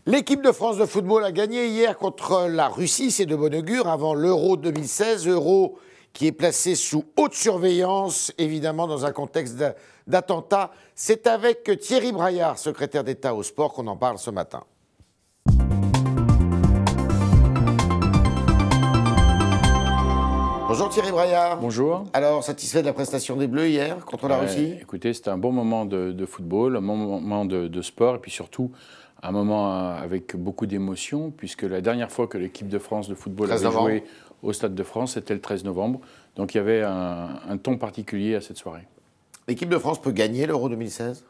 L'équipe de France de football a gagné hier contre la Russie, c'est de bon augure, avant l'Euro 2016. Euro qui est placé sous haute surveillance, évidemment dans un contexte d'attentat. C'est avec Thierry Braillard, secrétaire d'État au sport, qu'on en parle ce matin. Bonjour Thierry Braillard. Bonjour. Alors, satisfait de la prestation des Bleus hier contre la Russie? Écoutez, c'était un bon moment de football, un bon moment de sport, et puis surtout un moment avec beaucoup d'émotion, puisque la dernière fois que l'équipe de France de football avait joué au Stade de France, c'était le 13 novembre. Donc il y avait un ton particulier à cette soirée. L'équipe de France peut gagner l'Euro 2016?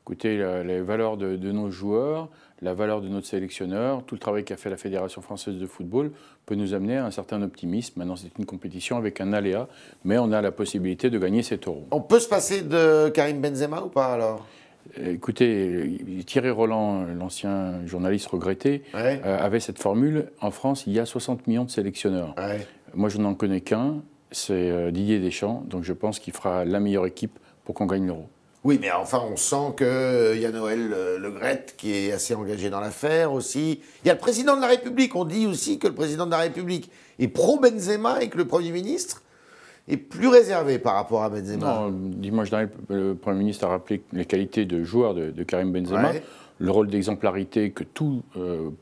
Écoutez, les valeurs de nos joueurs, la valeur de notre sélectionneur, tout le travail qu'a fait la Fédération française de football peut nous amener à un certain optimisme. Maintenant, c'est une compétition avec un aléa, mais on a la possibilité de gagner cet Euro. On peut se passer de Karim Benzema ou pas alors? Écoutez, Thierry Roland, l'ancien journaliste regretté, avait cette formule. En France, il y a 60 millions de sélectionneurs. Moi, je n'en connais qu'un, c'est Didier Deschamps. Donc je pense qu'il fera la meilleure équipe pour qu'on gagne l'Euro. Oui, mais enfin, on sent qu'il y a Noël Le Graët qui est assez engagé dans l'affaire aussi. Il y a le président de la République. On dit aussi que le président de la République est pro-Benzema et que le Premier ministre est plus réservé par rapport à Benzema. Non, dimanche dernier, le Premier ministre a rappelé les qualités de joueur de Karim Benzema, le rôle d'exemplarité que tout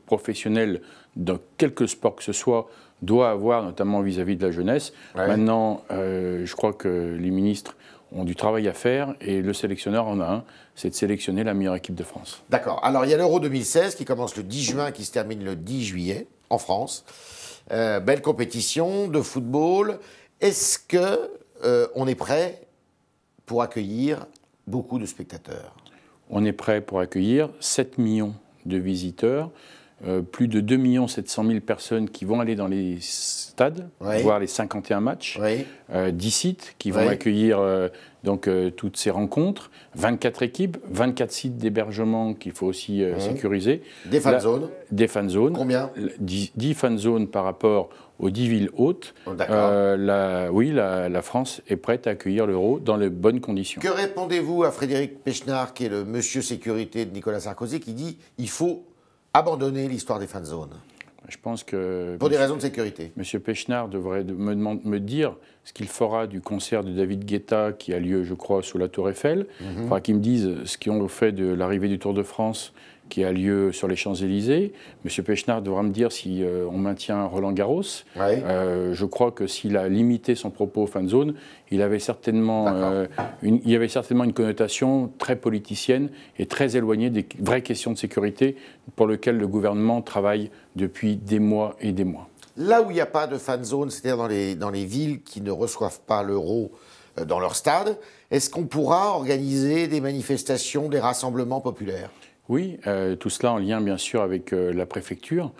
professionnel, dans quelque sport que ce soit, doit avoir, notamment vis-à-vis de la jeunesse. Maintenant, je crois que les ministres ont du travail à faire et le sélectionneur en a un, c'est de sélectionner la meilleure équipe de France. D'accord. Alors, il y a l'Euro 2016 qui commence le 10 juin, qui se termine le 10 juillet, en France. Belle compétition de football. Est-ce qu'on est prêt pour accueillir beaucoup de spectateurs? On est prêt pour accueillir 7 millions de visiteurs, plus de 2 700 000 personnes qui vont aller dans les stades, voir les 51 matchs, 10 sites qui vont accueillir toutes ces rencontres, 24 équipes, 24 sites d'hébergement qu'il faut aussi sécuriser. Des fan zones? Des fan zones. Combien? 10 fan zones par rapport aux 10 villes hautes. La France est prête à accueillir l'Euro dans les bonnes conditions. Que répondez-vous à Frédéric Pechnard, qui est le monsieur sécurité de Nicolas Sarkozy, qui dit qu'il faut abandonner l'histoire des fan zones? Je pense que... Pour des raisons de sécurité. Monsieur Pechnard devrait me dire ce qu'il fera du concert de David Guetta qui a lieu, je crois, sous la Tour Eiffel. Enfin, qu'il me dise ce qu'ils ont fait de l'arrivée du Tour de France qui a lieu sur les Champs-Élysées. Monsieur Pechnard devra me dire si on maintient Roland Garros. Je crois que s'il a limité son propos aux fan zones, il y avait certainement une connotation très politicienne et très éloignée des vraies questions de sécurité pour lesquelles le gouvernement travaille depuis des mois et des mois. Là où il n'y a pas de fan zone, c'est-à-dire dans les villes qui ne reçoivent pas l'Euro dans leur stade, est-ce qu'on pourra organiser des manifestations, des rassemblements populaires? Oui, tout cela en lien bien sûr avec la préfecture,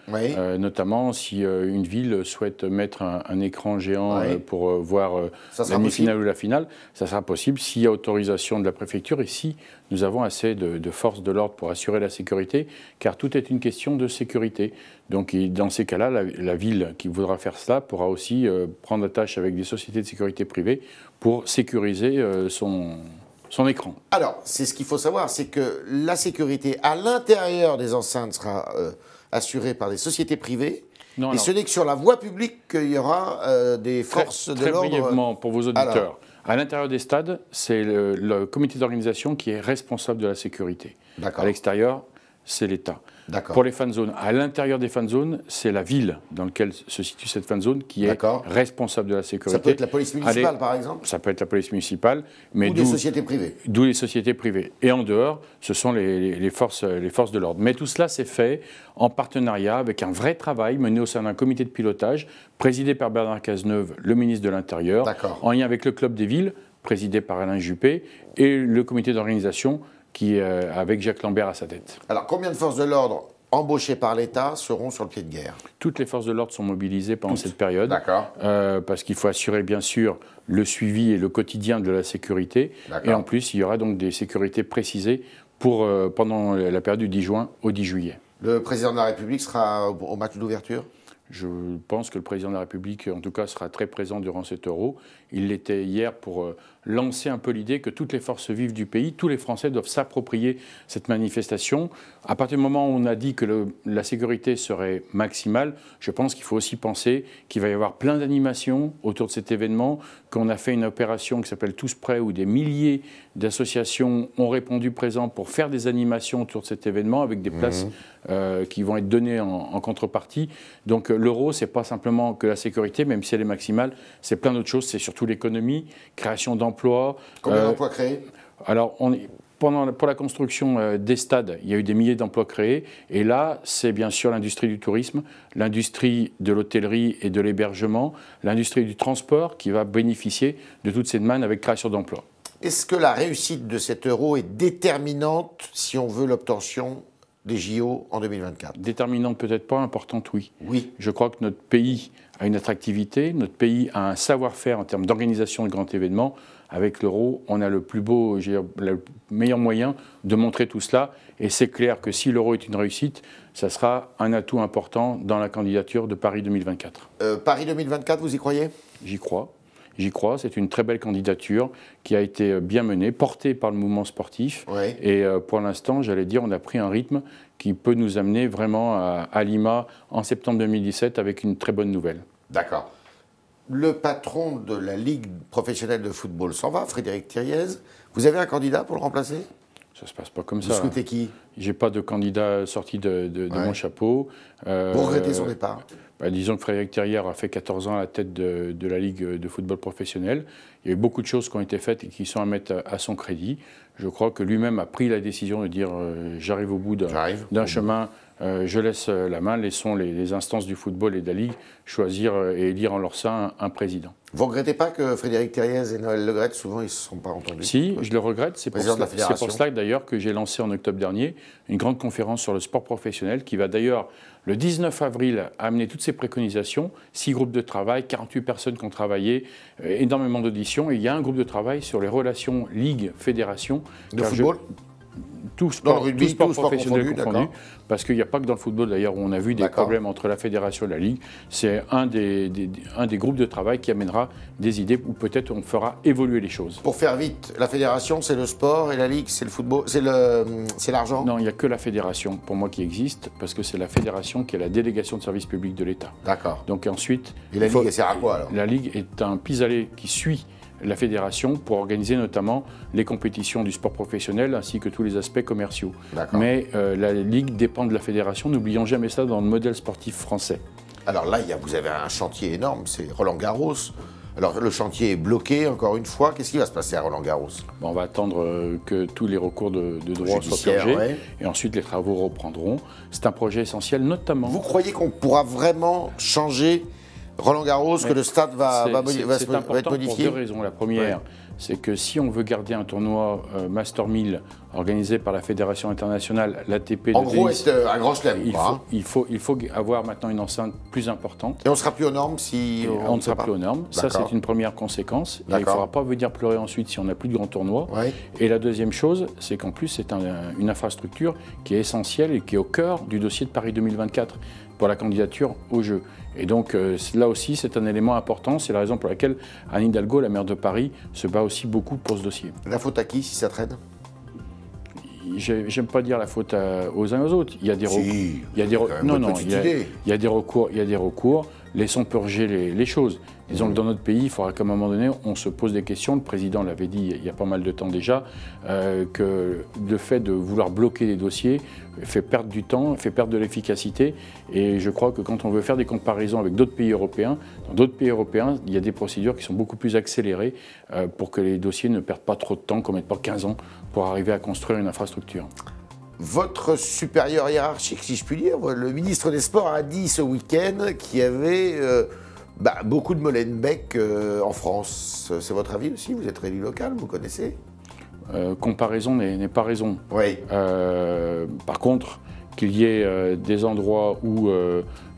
notamment si une ville souhaite mettre un écran géant pour voir la demi-finale ou la finale, ça sera possible s'il y a autorisation de la préfecture et si nous avons assez de forces de l'ordre pour assurer la sécurité, car tout est une question de sécurité. Donc dans ces cas-là, la ville qui voudra faire cela pourra aussi prendre attache avec des sociétés de sécurité privées pour sécuriser son écran. Alors, c'est ce qu'il faut savoir, c'est que la sécurité à l'intérieur des enceintes sera assurée par des sociétés privées. Et ce n'est que sur la voie publique qu'il y aura des forces de l'ordre. Très brièvement, pour vos auditeurs, à l'intérieur des stades, c'est le comité d'organisation qui est responsable de la sécurité. À l'extérieur, c'est l'État. Pour les fan zones, à l'intérieur des fan zones, c'est la ville dans laquelle se situe cette fan zone qui est responsable de la sécurité. Ça peut être la police municipale, par exemple? Ça peut être la police municipale. Mais ou des sociétés privées. D'où les sociétés privées. Et en dehors, ce sont les forces de l'ordre. Mais tout cela, c'est fait en partenariat avec un vrai travail mené au sein d'un comité de pilotage, présidé par Bernard Cazeneuve, le ministre de l'Intérieur, en lien avec le Club des villes, présidé par Alain Juppé, et le comité d'organisation, avec Jacques Lambert à sa tête. Alors, combien de forces de l'ordre embauchées par l'État seront sur le pied de guerre? Toutes les forces de l'ordre sont mobilisées pendant cette période. Parce qu'il faut assurer, bien sûr, le suivi et le quotidien de la sécurité. Et en plus, il y aura donc des sécurités précisées pendant la période du 10 juin au 10 juillet. Le président de la République sera au match d'ouverture? Je pense que le président de la République, en tout cas, sera très présent durant cet Euro. Il l'était hier pour lancer un peu l'idée que toutes les forces vives du pays, tous les Français doivent s'approprier cette manifestation. À partir du moment où on a dit que la sécurité serait maximale, je pense qu'il faut aussi penser qu'il va y avoir plein d'animations autour de cet événement, qu'on a fait une opération qui s'appelle Tous Prêts, où des milliers d'associations ont répondu présent pour faire des animations autour de cet événement avec des places qui vont être données en contrepartie. Donc l'euro, ce n'est pas simplement que la sécurité, même si elle est maximale, c'est plein d'autres choses, c'est surtout l'économie, création d'emplois. Combien d'emplois créés? Alors, pour la construction des stades, il y a eu des milliers d'emplois créés. Et là, c'est bien sûr l'industrie du tourisme, l'industrie de l'hôtellerie et de l'hébergement, l'industrie du transport qui va bénéficier de toutes ces demandes avec création d'emplois. Est-ce que la réussite de cet euro est déterminante si on veut l'obtention des JO en 2024? Déterminante peut-être pas, importante oui. Oui. Je crois que notre pays a une attractivité, notre pays a un savoir-faire en termes d'organisation de grands événements. Avec l'euro, on a le meilleur moyen de montrer tout cela. Et c'est clair que si l'euro est une réussite, ça sera un atout important dans la candidature de Paris 2024. Paris 2024, vous y croyez? J'y crois. J'y crois, c'est une très belle candidature qui a été bien menée, portée par le mouvement sportif. Ouais. Et pour l'instant, j'allais dire, on a pris un rythme qui peut nous amener vraiment à Lima en septembre 2017 avec une très bonne nouvelle. D'accord. Le patron de la Ligue professionnelle de football s'en va, Frédéric Thiriez. Vous avez un candidat pour le remplacer? Ça ne se passe pas comme ça. Vous souhaitez qui? J'ai pas de candidat sorti de mon chapeau. Vous regrettez son départ? Disons que Frédéric Thiriez a fait 14 ans à la tête de la Ligue de football professionnel. Il y a eu beaucoup de choses qui ont été faites et qui sont à mettre à son crédit. Je crois que lui-même a pris la décision de dire j'arrive au bout d'un chemin, je laisse la main, laissons les instances du football et de la Ligue choisir et élire en leur sein un président. Vous ne regrettez pas que Frédéric Thiriez et Noël Le Graët, souvent, ils ne se sont pas entendus? Si, je le regrette. C'est pour cela d'ailleurs que j'ai lancé en octobre dernier une grande conférence sur le sport professionnel qui va d'ailleurs, le 19 avril, amener toutes ces préconisations. 6 groupes de travail, 48 personnes qui ont travaillé, énormément d'auditions. Et il y a un groupe de travail sur les relations Ligue-Fédération. De football? Tout sport, rugby, tout sport professionnel confondu, parce qu'il n'y a pas que dans le football d'ailleurs où on a vu des problèmes entre la fédération et la ligue. C'est un des groupes de travail qui amènera des idées où peut-être on fera évoluer les choses. Pour faire vite, la fédération c'est le sport et la ligue c'est le football, c'est l'argent? Non, il n'y a que la fédération pour moi qui existe, parce que c'est la fédération qui est la délégation de service public de l'État. D'accord. Donc ensuite... Et la ligue elle sert à quoi alors? La ligue est un pis-aller qui suit la fédération pour organiser notamment les compétitions du sport professionnel ainsi que tous les aspects commerciaux. Mais la Ligue dépend de la fédération, n'oublions jamais ça dans le modèle sportif français. Alors là, vous avez un chantier énorme, c'est Roland-Garros. Alors le chantier est bloqué encore une fois, qu'est-ce qui va se passer à Roland-Garros? On va attendre que tous les recours de droit soient purgés et ensuite les travaux reprendront. C'est un projet essentiel notamment... Vous croyez qu'on pourra vraiment changer Roland-Garros, que le stade va être modifié? Pour 2 raisons. La première, c'est que si on veut garder un tournoi Master 1000 organisé par la Fédération internationale, l'ATP de tennis... En gros, être un grand chelem. Il faut avoir maintenant une enceinte plus importante. Et on ne sera plus aux normes si... On ne sera plus aux normes. Ça, c'est une première conséquence. Et il ne faudra pas venir pleurer ensuite si on n'a plus de grands tournois. Et la deuxième chose, c'est qu'en plus, c'est une infrastructure qui est essentielle et qui est au cœur du dossier de Paris 2024 pour la candidature aux Jeux. Et donc là aussi, c'est un élément important. C'est la raison pour laquelle Anne Hidalgo, la maire de Paris, se bat aussi beaucoup pour ce dossier. La faute à qui si ça traîne? J'aime pas dire la faute aux uns et aux autres. Il y a des recours. Il y a des recours. Laissons purger les choses. Disons que dans notre pays, il faudra qu'à un moment donné, on se pose des questions. Le président l'avait dit il y a pas mal de temps déjà, que le fait de vouloir bloquer des dossiers fait perdre du temps, fait perdre de l'efficacité. Et je crois que quand on veut faire des comparaisons avec d'autres pays européens, dans d'autres pays européens, il y a des procédures qui sont beaucoup plus accélérées pour que les dossiers ne perdent pas trop de temps, qu'on ne mette pas 15 ans pour arriver à construire une infrastructure. Votre supérieur hiérarchique, si je puis dire, le ministre des Sports a dit ce week-end qu'il y avait beaucoup de Molenbeek en France. C'est votre avis aussi? Vous êtes élu local, vous connaissez? Comparaison n'est pas raison. Oui. Par contre, qu'il y ait des endroits où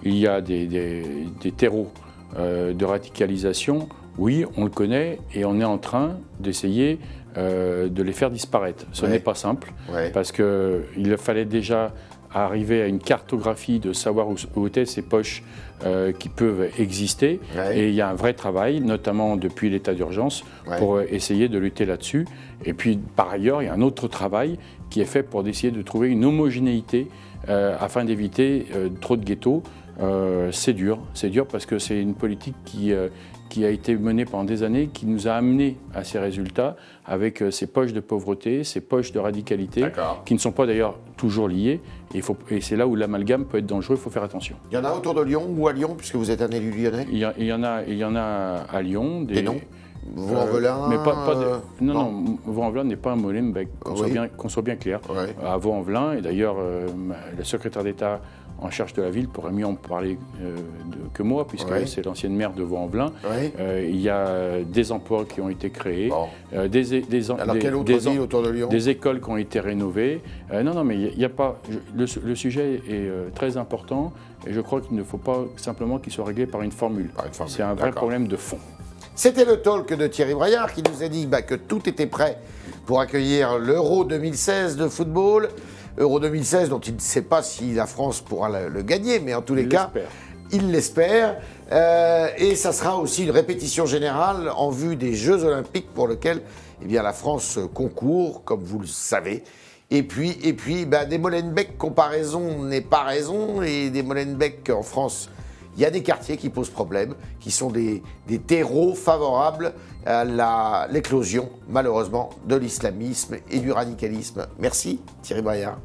il y a des terreaux de radicalisation, oui, on le connaît et on est en train d'essayer de les faire disparaître. Ce n'est pas simple parce qu'il fallait déjà arriver à une cartographie de savoir où étaient ces poches qui peuvent exister. Ouais. Et il y a un vrai travail, notamment depuis l'état d'urgence, pour essayer de lutter là-dessus. Et puis, par ailleurs, il y a un autre travail qui est fait pour essayer de trouver une homogénéité afin d'éviter trop de ghettos. C'est dur parce que c'est une politique qui a été menée pendant des années, qui nous a amené à ces résultats avec ces poches de pauvreté, ces poches de radicalité, qui ne sont pas d'ailleurs toujours liées. Et c'est là où l'amalgame peut être dangereux, il faut faire attention. Il y en a autour de Lyon ou à Lyon, puisque vous êtes un élu lyonnais? Il y en a à Lyon. Des noms? Vaux-en-Velin mais non, Vaux-en-Velin n'est pas un Molenbeek, qu'on soit bien clair. Ouais. À Vaux-en-Velin, et d'ailleurs, le secrétaire d'État en charge de la ville pourrait mieux en parler que moi, puisque c'est l'ancienne maire de Vaux-en-Velin. Il y a des emplois qui ont été créés, Alors, quelle autre ville autour de Lyon? Des écoles qui ont été rénovées. Non, mais il n'y a pas. Le sujet est très important, et je crois qu'il ne faut pas simplement qu'il soit réglé par une formule. C'est un vrai problème de fond. C'était le talk de Thierry Braillard qui nous a dit que tout était prêt pour accueillir l'Euro 2016 de football. Euro 2016 dont il ne sait pas si la France pourra le gagner, mais en tous les cas, il l'espère. Et ça sera aussi une répétition générale en vue des Jeux Olympiques pour lesquels la France concourt, comme vous le savez. Et puis des Molenbeek, comparaison n'est pas raison, et des Molenbeek en France, il y a des quartiers qui posent problème, qui sont des terreaux favorables à l'éclosion, malheureusement, de l'islamisme et du radicalisme. Merci Thierry Braillard.